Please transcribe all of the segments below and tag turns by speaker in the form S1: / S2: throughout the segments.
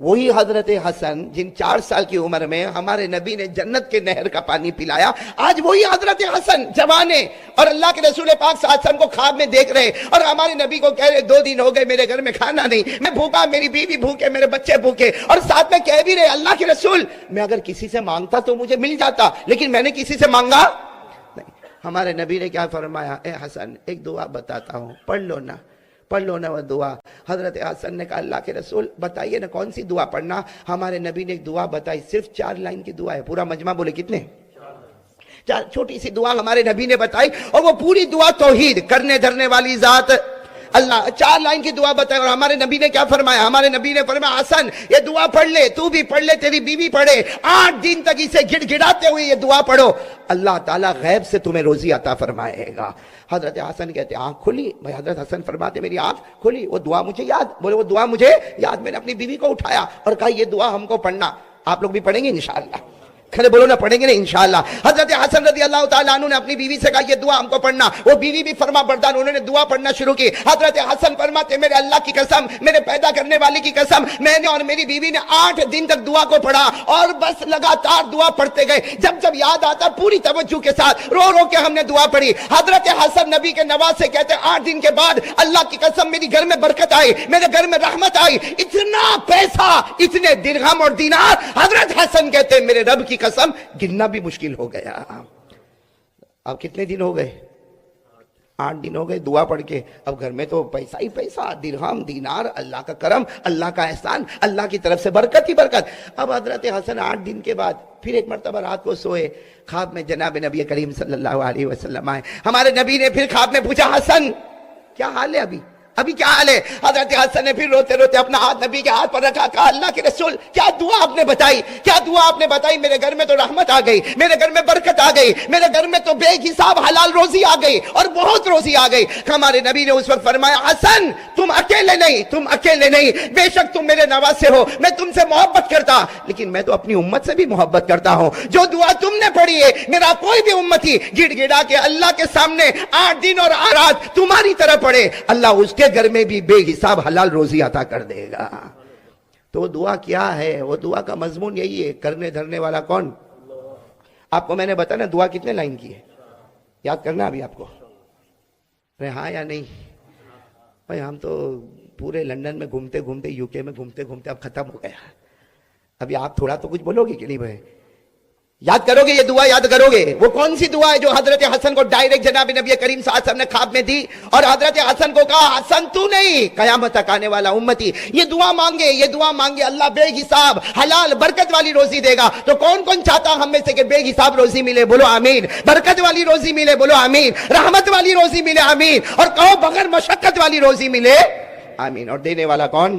S1: وہی حضرت حسن جن 4 سال کی عمر میں ہمارے نبی نے جنت کے نہر کا پانی پلایا، آج وہی حضرت حسن جوان ہے اور اللہ کے رسول پاک صلی اللہ علیہ وسلم کو خواب میں دیکھ رہے اور ہمارے نبی کو کہہ رہے 2 دن ہو گئے میرے گھر میں کھانا نہیں، میں بھوکا، میری بیوی بھوکے، میرے بچے بھوکے، اور ساتھ میں کہہ بھی رہے اللہ کے رسول میں اگر کسی سے مانگتا تو مجھے مل جاتا، لیکن میں نے کسی سے مانگا نہیں۔ ہمارے نبی نے کیا فرمایا، اے حسن ایک دعا بتاتا ہوں، پڑھ لو نا وہ دعا۔ حضرت حسن نے کہا اللہ کے رسول بتائیے نا کون سی دعا پڑھنا۔ ہمارے نبی نے ایک دعا بتائی، صرف 4 لائن کی دعا ہے، پورا مجمع بولے کتنے؟ 4 چھوٹی سی دعا ہمارے نبی نے بتائی، اور وہ پوری دعا توحید، کرنے دھرنے والی ذات اللہ، 4 لائن کی دعا بتائی۔ اور ہمارے نبی نے کیا فرمایا، ہمارے نبی نے فرمایا حسن یہ دعا پڑھ لے، تو بھی پڑھ لے، تیری بیوی پڑھے، 8 دن تک اسے گڑ گڑاتے ہوئے یہ دعا پڑھو، اللہ تعالیٰ غیب سے تمہیں روزی عطا فرمائے گا۔ حضرت حسن کہتے آنکھ کھلی، بھائی حضرت حسن فرماتے میری آنکھ کھلی، وہ دعا مجھے یاد، بولے وہ دعا مجھے یاد، میں نے اپنی بیوی کو اٹھایا اور کہا یہ دعا ہم کو پڑھنا، آپ لوگ بھی پڑھیں گے انشاءاللہ، کھڑے بولو نا پڑھیں گے نا انشاءاللہ۔ حضرت حسن رضی اللہ تعالیٰ عنہ نے اپنی بیوی سے کہا یہ دعا ہم کو پڑھنا، وہ بیوی بھی فرما بردار، انہوں نے دعا پڑھنا شروع کی۔ حضرت حسن فرماتے میرے اللہ کی قسم، میرے پیدا کرنے والی کی قسم، میں نے اور میری بیوی نے 8 دن تک دعا کو پڑھا اور بس لگاتار دعا پڑھتے گئے، جب یاد آتا پوری توجہ کے ساتھ رو رو کے ہم نے دعا پڑھی۔ حضرت حسن نبی کے نواز سے کہتے 8 دن کے بعد اللہ کی قسم میری گھر میں برکت آئی، میرے گھر میں رحمت آئی، اتنا پیسہ، اتنے درہم اور دینار، حضرت حسن کہتے میرے رب کی قسم گننا بھی مشکل ہو گیا۔ اب کتنے دن ہو گئے؟ 8 دن ہو گئے دعا پڑھ کے، اب گھر میں تو پیسہ ہی پیسہ، درہم دینار، اللہ کا کرم، اللہ کا احسان، اللہ کی طرف سے برکت ہی برکت۔ اب حضرت حسن 8 دن کے بعد پھر ایک مرتبہ رات کو سوئے، خواب میں جناب نبی کریم صلی اللہ علیہ وسلم آئے۔ ہمارے نبی نے پھر خواب میں پوچھا حسن کیا حال ہے ابھی کیا حال ہے؟ حضرت حسن نے پھر روتے روتے اپنا ہاتھ نبی کے ہاتھ پر رکھا، کہا اللہ کے رسول کیا دعا آپ نے بتائی، میرے گھر میں تو رحمت آ گئی، میرے گھر میں برکت آ گئی، میرے گھر میں تو بے حساب حلال روزی آ گئی اور بہت روزی آ گئی۔ ہمارے نبی نے اس وقت فرمایا حسن تم اکیلے نہیں، بے شک تم میرے نواسے ہو، میں تم سے محبت کرتا، لیکن میں تو اپنی امت سے بھی محبت کرتا ہوں۔ جو دعا تم نے پڑھی ہے میرا کوئی بھی امتی گڑ گڑا کے اللہ کے سامنے 8 دن اور رات تمہاری طرح پڑھے، اللہ اس کے گھر میں بھی بے حساب حلال روزی عطا کر دے گا۔ تو وہ دعا کیا ہے؟ وہ دعا کا مضمون یہی ہے، کرنے دھرنے والا کون؟ آپ کو میں نے بتایا نا دعا کتنے لائن کی ہے، یاد کرنا ابھی آپ کو، ہاں یا نہیں؟ بھائی ہم تو پورے لندن میں گھومتے گھومتے، یو کے میں گھومتے گھومتے اب ختم ہو گیا، ابھی آپ تھوڑا تو کچھ بولو گے کہ نہیں بھائی؟ یاد کرو گے یہ دعا، یاد کرو گے؟ وہ کون سی دعا ہے جو حضرت حسن کو ڈائریکٹ جناب نبی کریم صلی اللہ علیہ وسلم نے خواب میں دی اور حضرت حسن کو کہا حسن تو نہیں، قیامت تک آنے والا امتی یہ دعا مانگے اللہ بے حساب حلال برکت والی روزی دے گا۔ تو کون کون چاہتا ہم میں سے کہ بے حساب روزی ملے؟ بولو آمین۔ برکت والی روزی ملے؟ بولو آمین۔ رحمت والی روزی ملے؟ آمین۔ اور کہو بغیر مشقت والی روزی ملے؟ آمین۔ اور دینے والا کون؟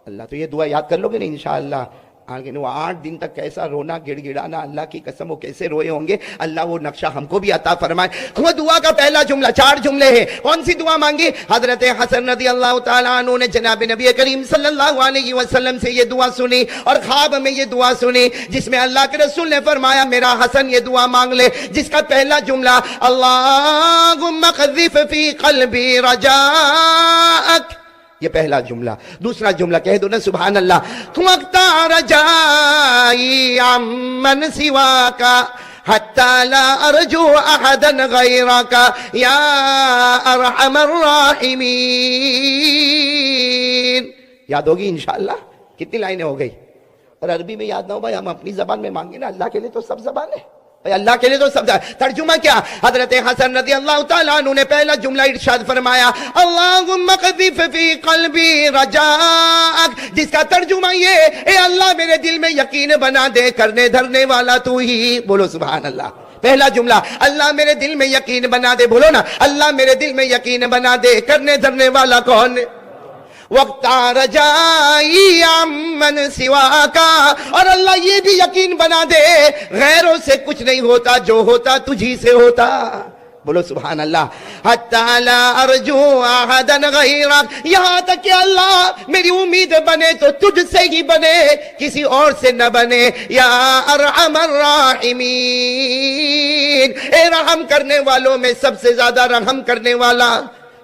S1: اللہ۔ تو یہ دعا یاد کر لو گے نا انشاءاللہ۔ آگے وہ 8 دن تک کیسا رونا گڑ گڑانا، اللہ کی قسم وہ کیسے روئے ہوں گے، اللہ وہ نقشہ ہم کو بھی عطا فرمائے۔ وہ دعا کا پہلا جملہ، 4 جملے ہیں۔ کون سی دعا مانگی؟ حضرت حسن رضی اللہ تعالیٰ عنہ نے جناب نبی کریم صلی اللہ علیہ وسلم سے یہ دعا سنی اور خواب میں یہ دعا سنی، جس میں اللہ کے رسول نے فرمایا میرا حسن یہ دعا مانگ لے، جس کا پہلا جملہ اللہم قذف فی قلبی رجاءک، یہ پہلا جملہ۔ دوسرا جملہ کہہ دو نا سبحان اللہ، وَقْتَ رَجَائِي عَمَّنْ سِوَاكَ حَتَّى لَا أَرْجُو أَحَدًا غَيْرَكَ يَا أَرْحَمَ الرَّاحِمِينَ۔ یاد ہوگی انشاءاللہ؟ کتنی لائنیں ہو گئی؟ اور عربی میں یاد نہ ہو بھائی، ہم اپنی زبان میں مانگیں نا، اللہ کے لیے تو سب زبان ہے بھائی، اللہ کے لیے تو سب زبان۔ ترجمہ کیا؟ حضرت حسن رضی اللہ تعالیٰ عنہ نے پہلا جملہ ارشاد فرمایا اللہم قذف فی قلبی رجاءک، جس کا ترجمہ یہ اے اللہ میرے دل میں یقین بنا دے، کرنے دھرنے والا تو ہی، بولو سبحان اللہ۔ پہلا جملہ اللہ میرے دل میں یقین بنا دے، بولو نا اللہ میرے دل میں یقین بنا دے، کرنے دھرنے والا کون؟ وقت رجائی عمن سواکا، اور اللہ یہ بھی یقین بنا دے غیروں سے کچھ نہیں ہوتا، جو ہوتا تجھی سے ہوتا، بولو سبحان اللہ۔ حتی لا ارجو احدا غیرک، یہاں تک کہ اللہ میری امید بنے تو تجھ سے ہی بنے، کسی اور سے نہ بنے۔ یا ارحم الراحمین، اے رحم کرنے والوں میں سب سے زیادہ رحم کرنے والا۔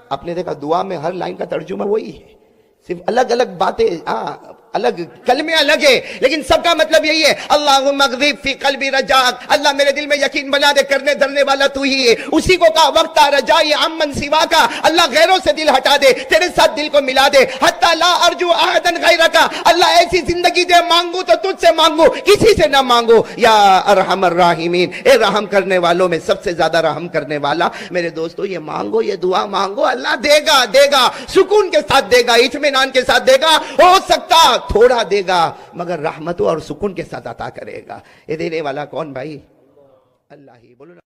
S1: آپ نے دیکھا دعا میں ہر لائن کا ترجمہ وہی ہے، صرف الگ الگ باتیں، الگ کلمے الگ ہے لیکن سب کا مطلب یہی ہے اللہم اغذف فی قلبی رجاک، اللہ میرے دل میں یقین بنا دے، کرنے دھرنے والا تو ہی ہے. اسی کو کہا وقت رجائی عمن سوا کا، اللہ غیروں سے دل ہٹا دے، تیرے ساتھ دل کو ملا دے. حتی لا ارجو احدا غیرک، اللہ ایسی زندگی دے مانگو تو تجھ سے مانگو، کسی سے نہ مانگو. یا ارحم الراحمین، اے رحم کرنے والوں میں سب سے زیادہ رحم کرنے والا. میرے دوستو یہ مانگو، یہ دعا مانگو، اللہ دے گا، دے گا، سکون کے ساتھ دے گا، اطمینان کے ساتھ دے گا. ہو سکتا تھوڑا دے گا مگر رحمتوں اور سکون کے ساتھ عطا کرے گا. یہ دینے والا کون بھائی؟ اللہ ہی. بولو نا.